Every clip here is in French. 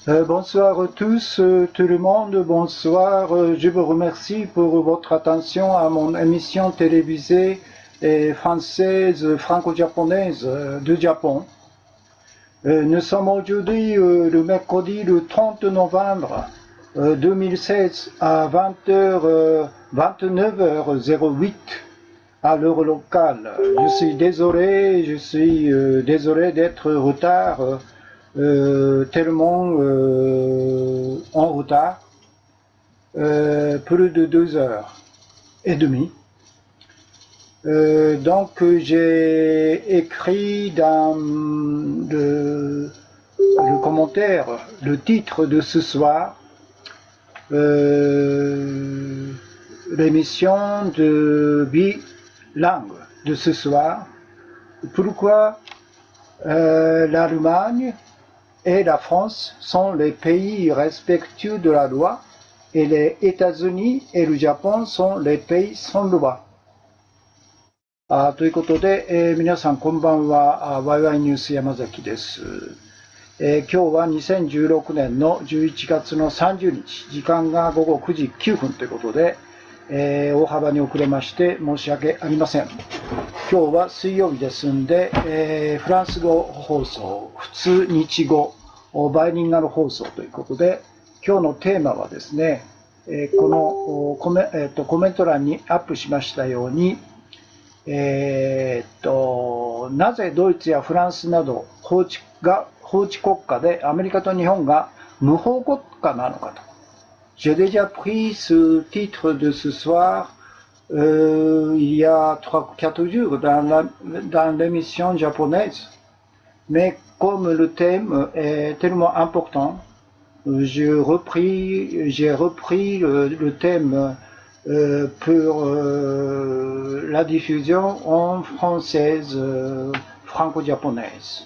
Bonsoir à tous, tout le monde, bonsoir. Je vous remercie pour votre attention à mon émission télévisée française, franco-japonaise du Japon. Nous sommes aujourd'hui le mercredi le 30 novembre 2016 à 20h, 29h08 à l'heure locale. Je suis désolé d'être en retard. Tellement en retard, plus de 2h30. Donc j'ai écrit dans le commentaire le titre de ce soir, l'émission de bilingue de ce soir. Pourquoi l'Allemagne et la France sont les pays respectueux de la loi et les États-Unis et le Japon sont les pays sans loi。ということで、皆さんこんばんは。ワイワイニュース山崎です。今日は2016年の11月の30日、時間が午後9時9分ということで、大幅に遅れまして申し訳ありません。今日は水曜日ですんで、フランス語放送、普通日語、バイリンガル放送ということで、今日のテーマはですね、このコメント欄にアップしましたように、なぜドイツやフランスなど法治国家でアメリカと日本が無法国家なのかと。J'ai déjà pris ce titre de ce soir il y a 3-4 jours dans l'émission japonaise. Mais comme le thème est tellement important, j'ai repris le thème pour la diffusion en française franco-japonaise.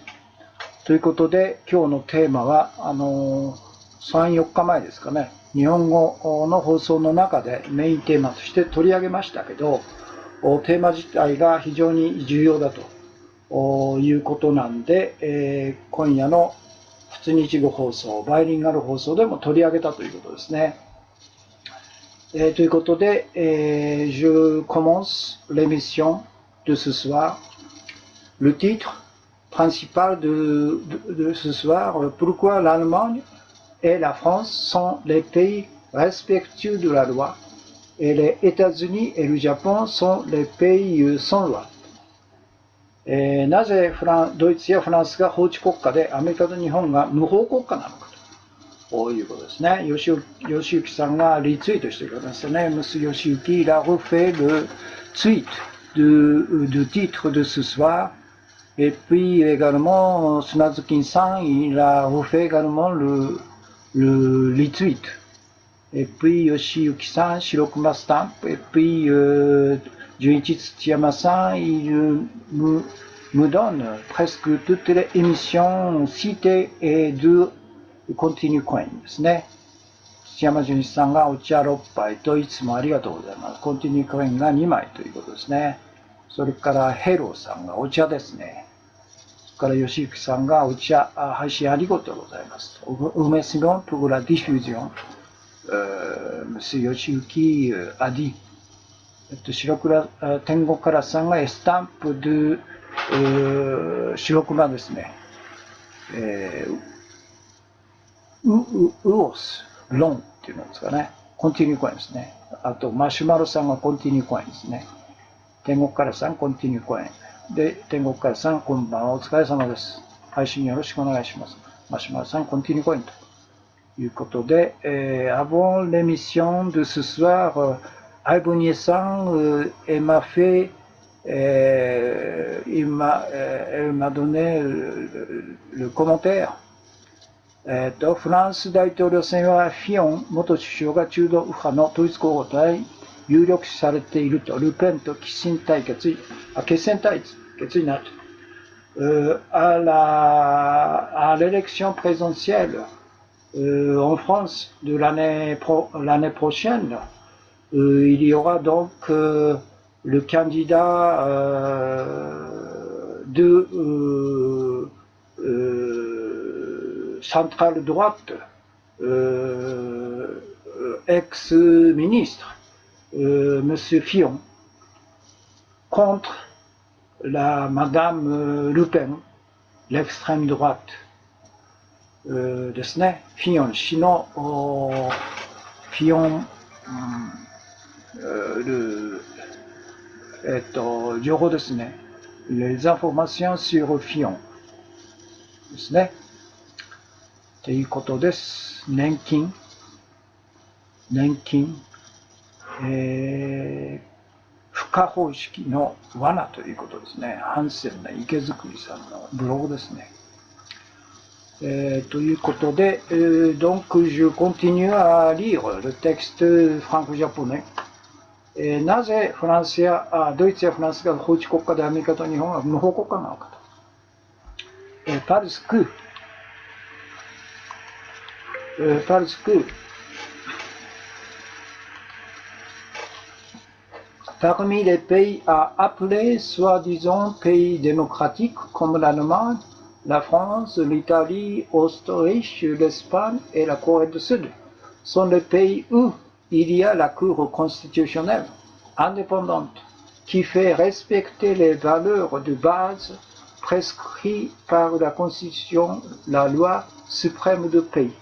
ということで、今日のテーマは3、4日前ですかね、日本語の放送の中でメインテーマとして取り上げましたけど、テーマ自体が非常に重要だということなんで、今夜の普通日語放送、バイリンガル放送でも取り上げたということですね。ということで、je commence l'émission de ce soir. Le titre principal de ce soir, pourquoi l'Allemagne et la France sont les pays respectueux de la loi et les États-Unis et le Japon sont les pays sans loi. なぜドイツやフランスが法治国家でアメリカと日本が無法国家なのかということですね。吉行さんがリツイートしてくれましたね。Monsieur Yoshiyuki, il a refait le tweet du titre de ce soir. Et puis également, Sunazuki-san, il a refait également le retweet. Et puis Yoshiyuki-san, Shirokuma Stamp. Et puis Junichi Tsuyama-san, il me donne presque toutes les émissions citées et de continue coin ですね。土山純一さんがお茶6杯といつもありがとうございます。コンティニューコインが2枚ということですね。それからヘローさんがお茶ですね。それから吉行さんがお茶配信ありがとうございます。Remerciement pour la diffusion. Monsieur Yoshiyuki a dit. 白倉天国からさんがスタンプで白熊ですね。ウオス、ロンっていうのですかね。コンティニューコインですね。あと、マシュマロさんがコンティニューコインですね。天国からさん、コンティニューコイン。で、天国からさん、こんばんは、お疲れ様です。配信よろしくお願いします。マシュマロさん、コンティニューコインということで、avant l'émission de ce soir, Albonier San, elle m'a fait, elle m'a donné le commentaire. フランス大統領選はフィオン元首相が中道右派の統一候補と有力視されていると、ルペンと決戦対決になると。à l'élection présidentielle en France de l'année prochaine, il y aura donc le candidat de centrale droite ex-ministre, M. Fillon, contre la Madame Le Pen, l'extrême droiteですね。フィヨン氏のフィヨン、情報ですね。les informations sur Fillon ですね。ということです。年金、不可方式の罠ということですね。ハンセンな池作りさんのブログですね。ということで、donc je continue à lire le texte franco-japonais. なぜドイツやフランスが法治国家でアメリカと日本は無法国家なのかと。parce que parmi les pays à appeler soi-disant pays démocratiques comme l'Allemagne, la France, l'Italie, l'Autriche, l'Espagne et la Corée du Sud sont les pays où il y a la Cour constitutionnelle indépendante qui fait respecter les valeurs de base prescrites par la Constitution, la loi suprême du pays.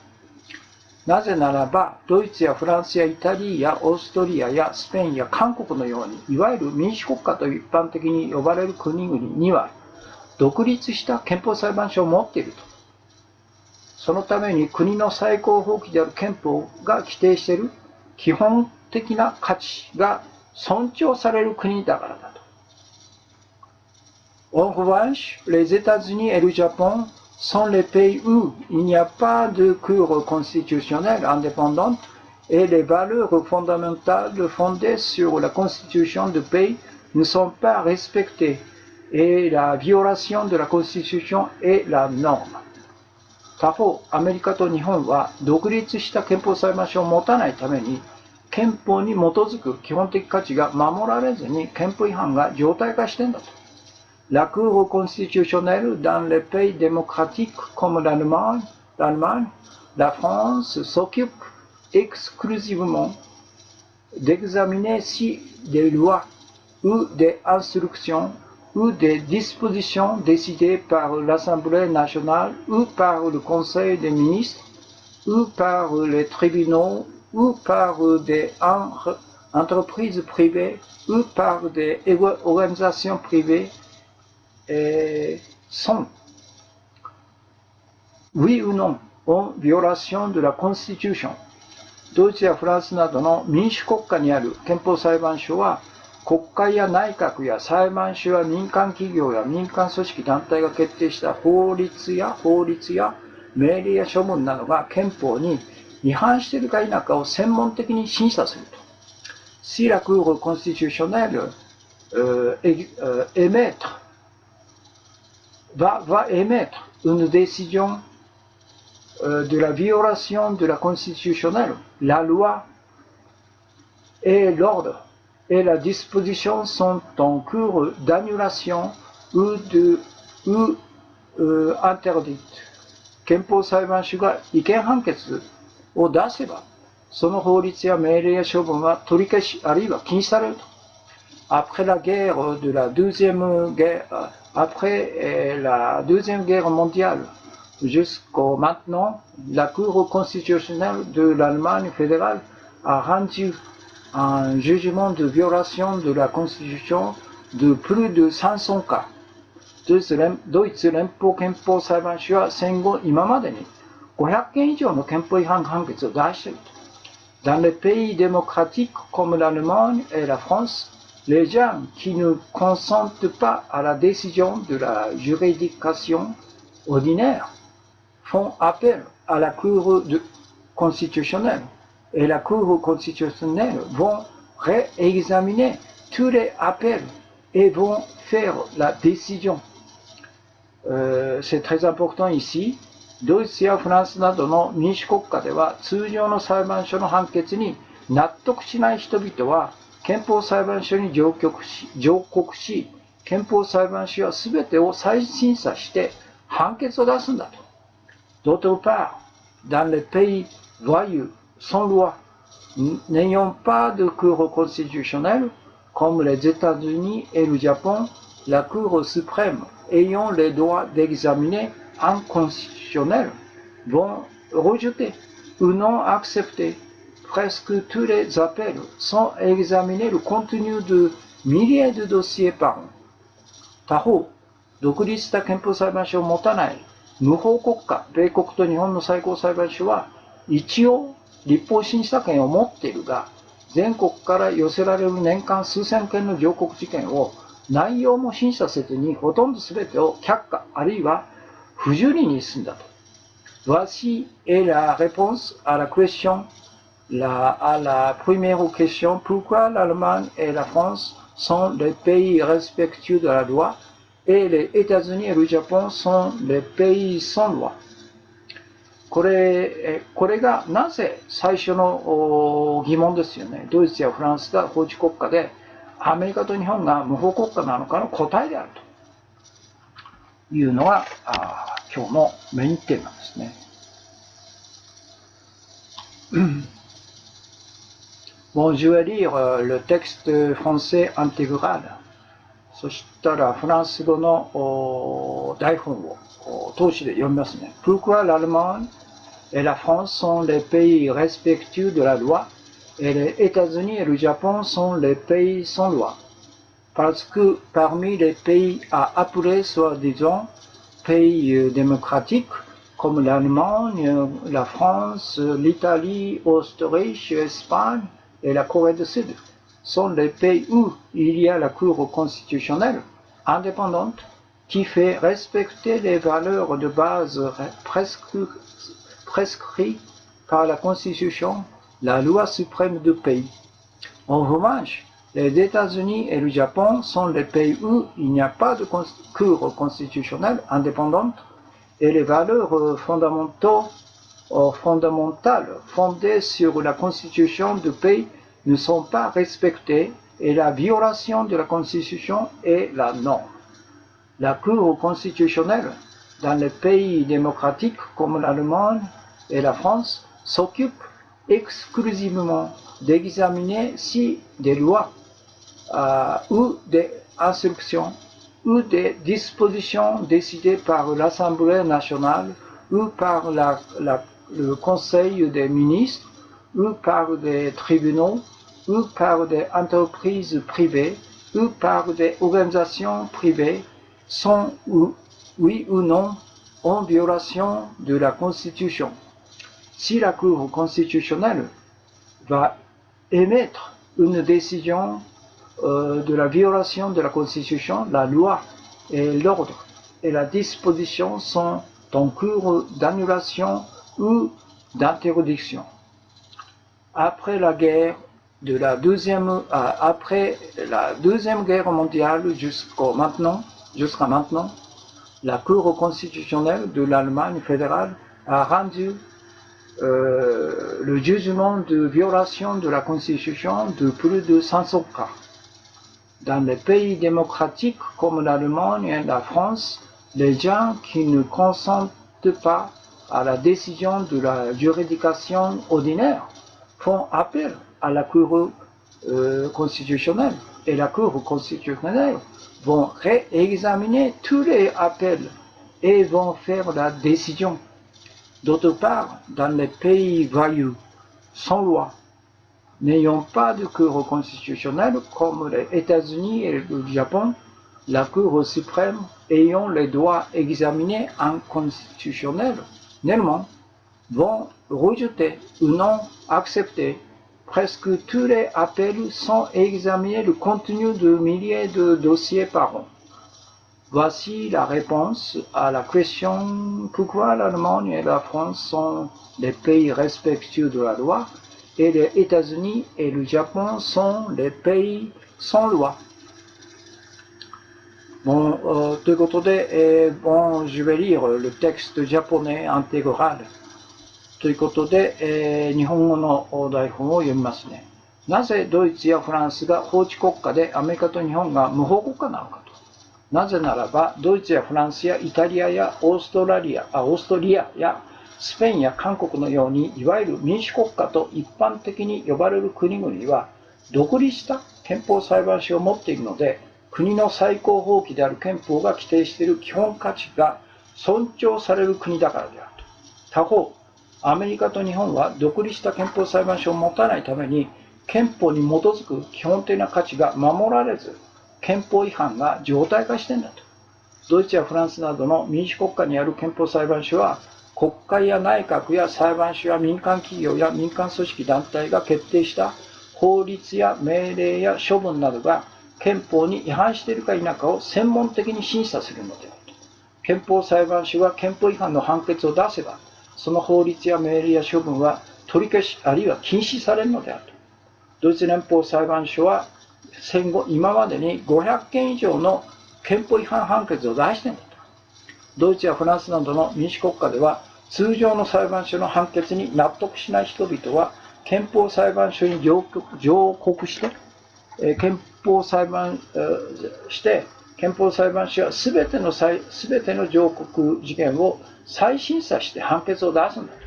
なぜならば、ドイツやフランスやイタリアやオーストリアやスペインや韓国のように、いわゆる民主国家と一般的に呼ばれる国々には、独立した憲法裁判所を持っていると。そのために国の最高法規である憲法が規定している基本的な価値が尊重される国だからだと。En revanche, les États-Unis et le Japon sont les pays où il n'y a pas de cour constitutionnelle indépendante et les valeurs fondamentales fondées sur la constitution du pays ne sont pas respectées et la violation de la constitution est la norme. 他方、アメリカと日本は独立した憲法裁判所を持たないために、憲法に基づく基本的価値が守られずに憲法違反が常態化してんだと。La Cour constitutionnelle dans les pays démocratiques comme l'Allemagne, la France s'occupe exclusivement d'examiner si des lois ou des instructions ou des dispositions décidées par l'Assemblée nationale ou par le Conseil des ministres ou par les tribunaux ou par des entreprises privées ou par des organisations privées sont, oui ou non, en violation de la Constitution. ドイツやフランスなどの民主国家にある憲法裁判所は、国会や内閣や裁判所や民間企業や民間組織団体が決定した法律や命令や処分などが憲法に違反しているか否かを専門的に審査すると。Si la Cour constitutionnelle va émettre une décision de la violation de la constitutionnelle, la loi et l'ordre et la disposition sont en cours d'annulation ou interdite. 憲法裁判所が違憲判決を出せば、その法律や命令や処分は取り消しあるいは禁止されると。Après la deuxième guerre mondiale, jusqu'au maintenant, la Cour constitutionnelle de l'Allemagne fédérale a rendu un jugement de violation de la Constitution de plus de 500 cas. ドイツ連邦憲法裁判所は戦後今までに500件以上の憲法違反判決を出していると。Dans les pays démocratiques comme l'Allemagne et la France, les gens qui ne consentent pas à la décision de la juridiction ordinaire font appel à la Cour constitutionnelle. Et la Cour constitutionnelle vont réexaminer tous les appels et vont faire la décision. C'est très important ici. ドイツやフランスなどの民主国家では通常の裁判所の判決に納得しない人々は憲法裁判所に上告し、憲法裁判所は全てを再審査して判決を出すんだと。D'autre part, dans les pays voyous, sans loi, n'ayant pas de cour constitutionnelle, comme les États-Unis et le Japon, la Cour suprême ayant le droit d'examiner un constitutionnel vont rejeter ou non accepter presque tous les appels sans examiner le contenu de milliers de dossiers par an. 他方、独立した憲法裁判所を持たない無法国家、米国と日本の最高裁判所は一応立法審査権を持っているが、全国から寄せられる年間数千件の上告事件を内容も審査せずにほとんど全てを却下あるいは不受理に済んだと。Voici est la réponse à la question, à la première question, pourquoi l'Allemagne et la France sont les pays respectueux de la loi et les États-Unis et le Japon sont les pays sans loi。これがなぜ最初の疑問ですよね。ドイツやフランスが法治国家でアメリカと日本が無法国家なのかの答えであるというのが今日のメインテーマですね。Bon, je vais lire le texte français intégral。そしたらフランス語の台本を通しで読みますね。Pourquoi l'Allemagne et la France sont les pays respectueux de la loi et les États-Unis et le Japon sont les pays sans loi? Parce que parmi les pays à appeler soi-disant pays démocratiques, comme l'Allemagne, la France, l'Italie, l'Autriche, l'Espagne et la Corée du Sud, sont les pays où il y a la Cour constitutionnelle indépendante qui fait respecter les valeurs de base prescrites par la Constitution, la loi suprême du pays. En revanche, les États-Unis et le Japon sont les pays où il n'y a pas de Cour constitutionnelle indépendante et les valeurs fondamentales fondées sur la Constitution du pays ne sont pas respectées et la violation de la Constitution est la norme. La Cour constitutionnelle dans les pays démocratiques comme l'Allemagne et la France s'occupe exclusivement d'examiner si des lois ou des instructions ou des dispositions décidées par l'Assemblée nationale ou par le Conseil des ministres ou par des tribunaux ou par des entreprises privées ou par des organisations privées sont oui ou non en violation de la Constitution. Si la Cour constitutionnelle va émettre une décision de la violation de la Constitution, la loi et l'ordre et la disposition sont en cours d'annulation ou d'interdiction. Après la deuxième guerre mondiale jusqu'à maintenant, la Cour constitutionnelle de l'Allemagne fédérale a rendu le jugement de violation de la Constitution de plus de 500 cas. Dans les pays démocratiques comme l'Allemagne et la France, les gens qui ne consentent pas à la décision de la juridiction ordinaire font appel à la Cour constitutionnelle et la Cour constitutionnelle vont réexaminer tous les appels et vont faire la décision. D'autre part, dans les pays voyous, sans loi, n'ayant pas de Cour constitutionnelle comme les États-Unis et le Japon, la Cour suprême ayant le droit d'examiner un constitutionnellement vont rejeter ou non accepter presque tous les appels sans examiner le contenu de milliers de dossiers par an. Voici la réponse à la question pourquoi l'Allemagne et la France sont les pays respectueux de la loi et les États-Unis et le Japon sont les pays sans loi. Bon, ということで、je vais lire le texte japonais intégral. ということで、日本語の台本を読みますね。なぜドイツやフランスが法治国家でアメリカと日本が無法国家なのかと。なぜならば、ドイツやフランスやイタリアやオーストリアやスペインや韓国のようにいわゆる民主国家と一般的に呼ばれる国々は独立した憲法裁判所を持っているので、国の最高法規である憲法が規定している基本価値が尊重される国だからであると。他方、アメリカと日本は独立した憲法裁判所を持たないために、憲法に基づく基本的な価値が守られず、憲法違反が常態化しているんだと。ドイツやフランスなどの民主国家にある憲法裁判所は、国会や内閣や裁判所や民間企業や民間組織団体が決定した法律や命令や処分などが憲法に違反しているか否かを専門的に審査するのであると。憲法裁判所が憲法違反の判決を出せば、その法律や命令や処分は取り消しあるいは禁止されるのであると。ドイツ連邦裁判所は戦後今までに500件以上の憲法違反判決を出しているんだと。ドイツやフランスなどの民主国家では通常の裁判所の判決に納得しない人々は憲法裁判所に上告して、憲法裁判所はすべての上告事件を再審査して判決を出すんだと。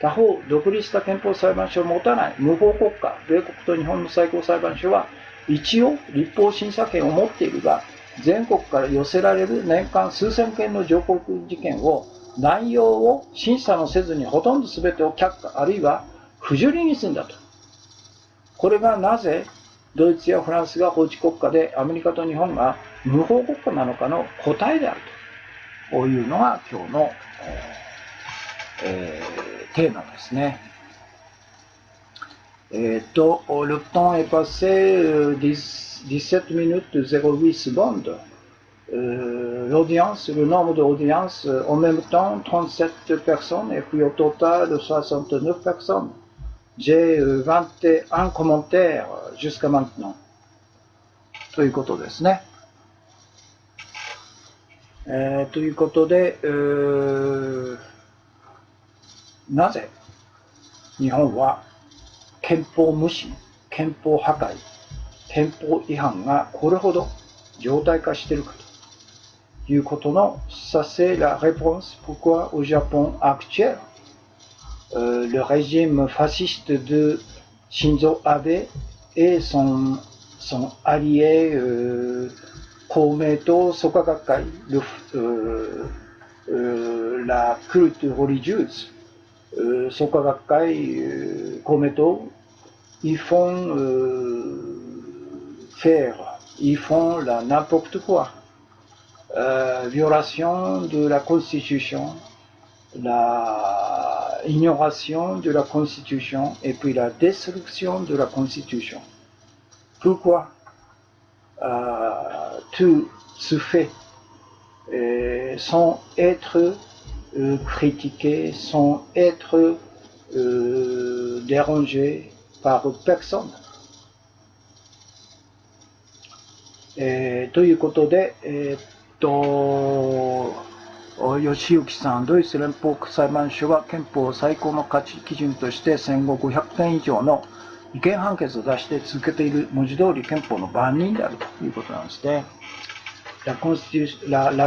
他方、独立した憲法裁判所を持たない無法国家、米国と日本の最高裁判所は一応立法審査権を持っているが、全国から寄せられる年間数千件の上告事件を内容を審査もせずにほとんど全てを却下あるいは不受理にするんだと。これがなぜドイツやフランスが法治国家でアメリカと日本が無法国家なのかの答えであるというのが今日の、テーマですね。Le temps est passé 17 minutes 08 secondes. L'audience, le nombre d'audiences, en même temps 37 personnes et puis au total 69 personnes. J'ai 21 commentaires jusqu'à maintenant. ということですね。ということで、なぜ日本は憲法無視、憲法破壊、憲法違反がこれほど常態化しているかということの、ça c'est la réponse pourquoi au Japon actuel, le régime fasciste de Shinzo Abe et son allié Komeito Soka Gakkai, la culte religieuse, Soka Gakkai, Komeito, ils font n'importe quoi. Violation de la Constitution, la ignoration de la Constitution et puis la destruction de la Constitution. Pourquoi tout se fait sans être critiqué, sans être dérangé par personne. ということで、吉行さん、ドイツ連邦裁判所は憲法最高の価値基準として戦後500件以上の違憲判決を出して続けている文字通り憲法の番人であるということなんですね。La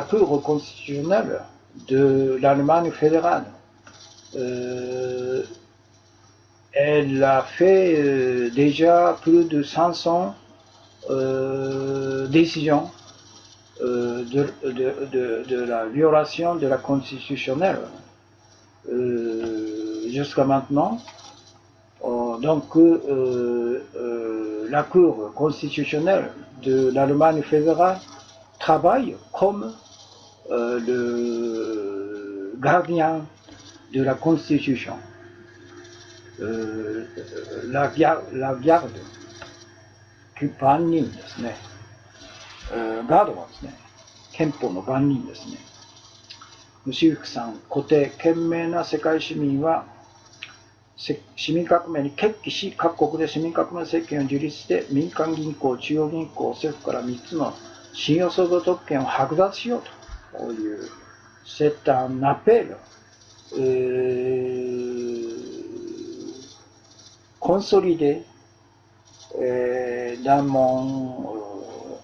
Cour constitutionnelle de l'Allemagne fédérale, elle a fait déjà plus de 500décisions de la violation de la constitutionnelle jusqu'à maintenant. Donc, la Cour constitutionnelle de l'Allemagne fédérale travaille comme le gardien de la Constitution, la garde, 番人ですね。ガードマンですね。憲法の番人ですね。吉行さん、固定、賢明な世界市民は市民革命に決起し、各国で市民革命政権を樹立して民間銀行、中央銀行、政府から3つの信用創造特権を剥奪しようという、c'est un appel consolidé dans mon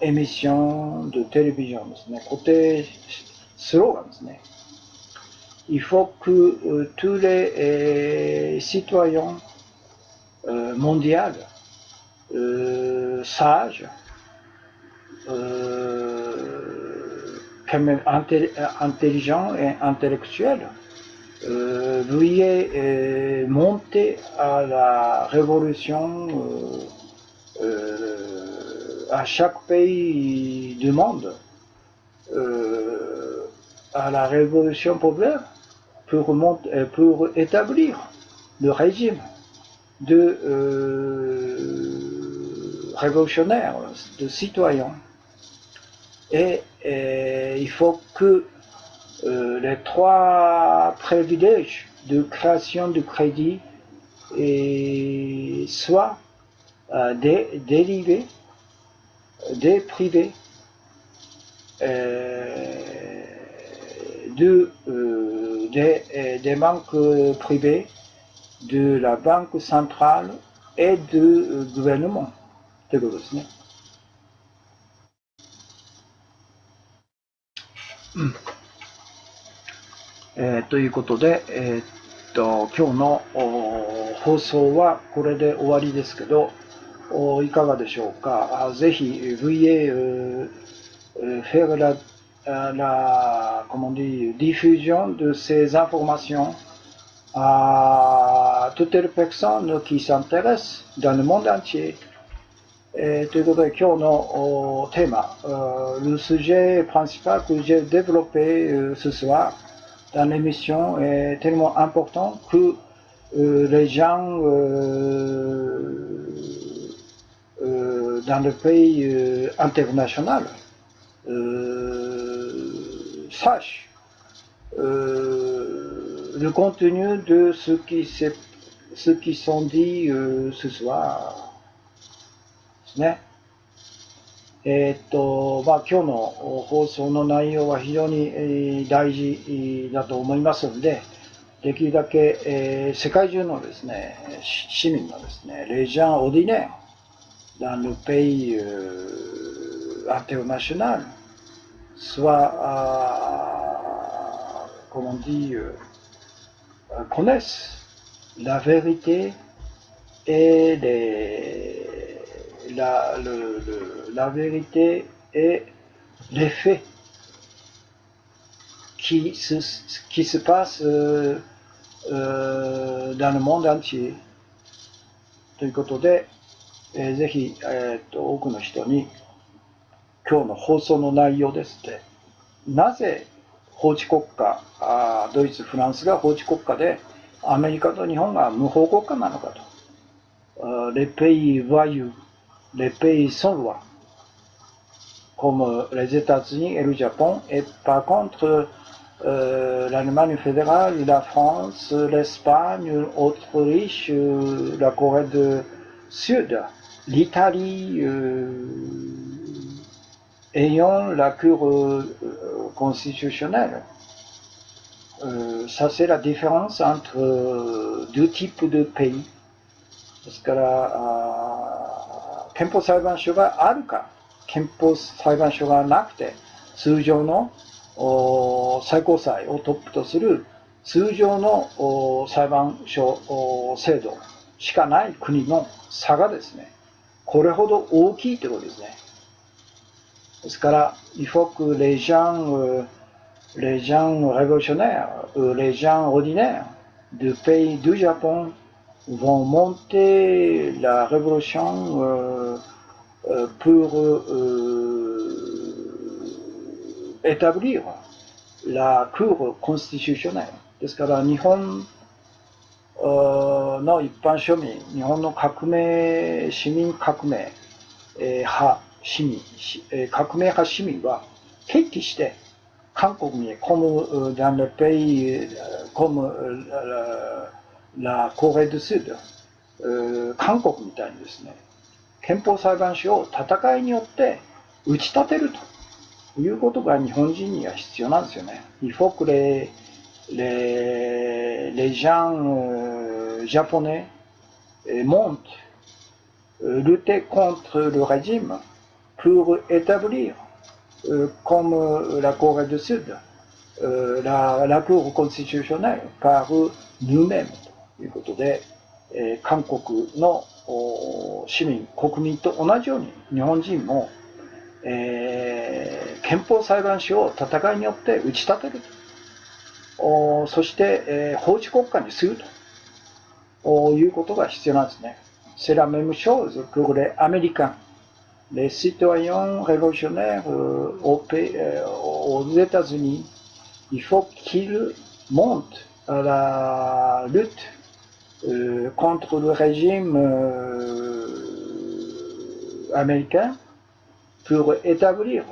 émission de télévision ですね。固定スローガンですね。il faut que tous les citoyens mondiaux sages, intelligents et intellectuels, veuillez monter à la révolution à chaque pays du monde, à la révolution populaire pour établir le régime de révolutionnaires, de citoyens. Et il faut que les trois privilèges de création de crédit soient dérivés des privés des banques privées, de la banque centrale et du gouvernement ということですね。ということで、今日の放送はこれで終わりですけど、いかがでしょうか。ぜひ veuillez faire comment dire, diffusion de ces informations à toutes les personnes qui s'intéressent dans le monde entier. ということで今日のテーマ、le sujet principal que j'ai développé ce soir dans l'émission est tellement important que les gens dans le pays international sachent le contenu de ce qui sont dit ce soir. ですね。今日の放送の内容は非常に大事だと思いますので、できるだけ世界中のですね、市民のですね、les gens ordinaires dans le pays international soit, comment dire, connaissent la vérité et la vérité et les faits qui se passent dans le monde entier ということで、ぜひ、多くの人に今日の放送の内容ですね、なぜ法治国家、ドイツ、フランスが法治国家でアメリカと日本が無法国家なのかと、les pays voyous, les pays sans loi, comme les États-Unis et le Japon, et par contre l'Allemagne fédérale, la France, l'Espagne, l'Autriche, la Corée du Sud, l'Italie, ayant la Cour constitutionnelle. Ça c'est la différence entre deux types de pays. ですから、憲法裁判所があるか、憲法裁判所がなくて、通常の最高裁をトップとする通常の裁判所制度しかない国の差がですね、これほど大きいということですね。ですから、il faut que les gens révolutionnaires, les gens ordinaires du pays du Japon vont monter la révolution pour établir la Cour constitutionnelle. ですから日本の一般庶民、日本の革命、市民革命派市民、革命派市民は決起して韓国にcomme dans le pays comme la Corée du Sud、韓国みたいにですね、憲法裁判所を戦いによって打ち立てるということが日本人には必要なんですよね。Il faut que les gens japonais montent, lutter contre le régime pour établir, comme la Corée du Sud, la Cour constitutionnelle par nous-mêmesということで、韓国の市民、国民と同じように日本人も、憲法裁判所を戦いによって打ち立てると、そして、法治国家にするということが必要なんですね。C'est la même chose pour les Américains. Les citoyens révolutionnaires aux États-Unis, il faut qu'ils montent à la lutte contre le régime américain pour établir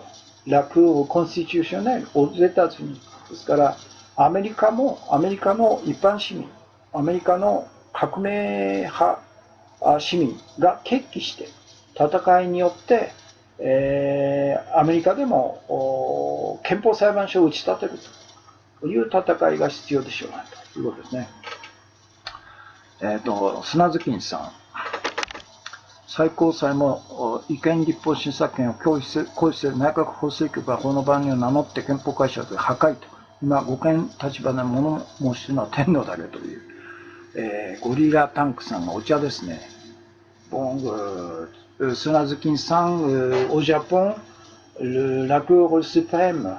la Cour constitutionnelle aux États-Unis. ですから、アメリカの一般市民、アメリカの革命派市民が決起して、戦いによって、アメリカでも憲法裁判所を打ち立てるという戦いが必要でしょうなということですね。砂月金さん。最高裁も違憲立法審査権を行使する内閣法制局がこの場にを名乗って憲法解釈破壊と、今、護憲立場で物申しているのは天皇だけという、ゴリラタンクさんがお茶ですね。Cela ce qui semble au Japon, la Cour suprême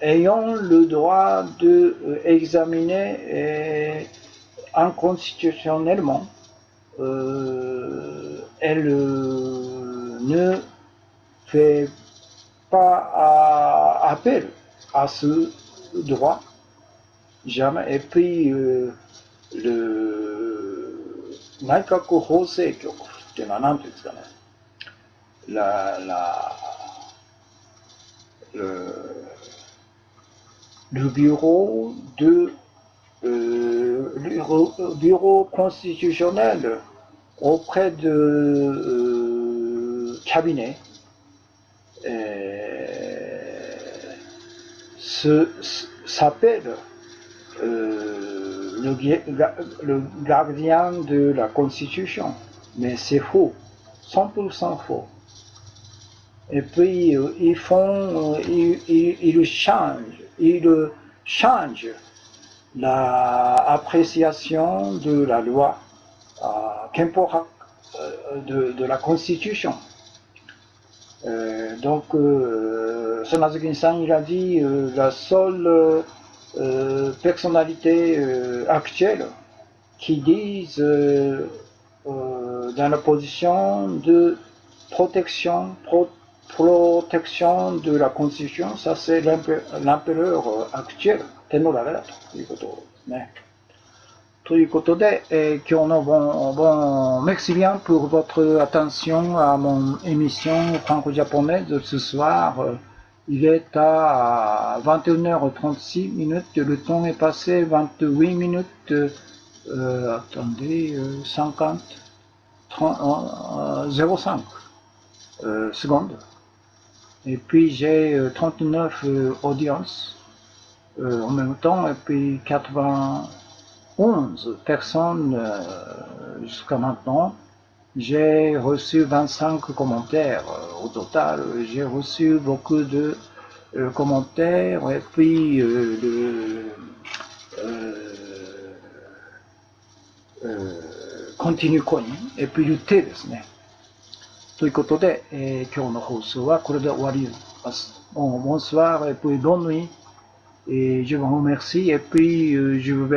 ayant le droit d'examiner inconstitutionnellement, elle ne fait pas appel à ce droit, jamais. Et puis le 内閣法制局っていうのは何ていうんですかね、le bureau bureau constitutionnel auprès de cabinet s'appelle le gardien de la Constitution, mais c'est faux, 100% faux. Et puis ils changent l'appréciation de la loi, de la Constitution. Donc, Sonazuki-san, il a dit la seule personnalité actuelle qui disent dans la position de protection de la Constitution, ça c'est l'empereur actuel, Tenno Laveraということですね。ということで、今日のmerci bien pour votre attention à mon émission franco-japonaise de ce soir. Il est à 21h36 minutes, le temps est passé 28 minutes, attendez, 50, 30, 05 secondes. Et puis j'ai 39 audiences en même temps, et puis 91 personnes jusqu'à maintenant. J'ai reçu 25 commentaires au total. J'ai reçu beaucoup de commentaires et puis continue coin et puis le thé ですね。ということで、今日の放送はこれで終わります。Bonsoir et puis bonne nuit. Et je vous remercie et puis je vous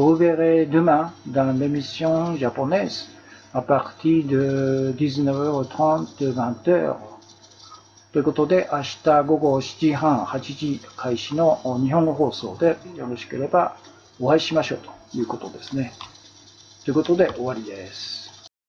reverrai demain dans l'émission japonaise à partir de 19h30, 20h. ということで、明日午後7時半、8時開始の日本語放送でよろしければお会いしましょうということですね。ということで終わりです。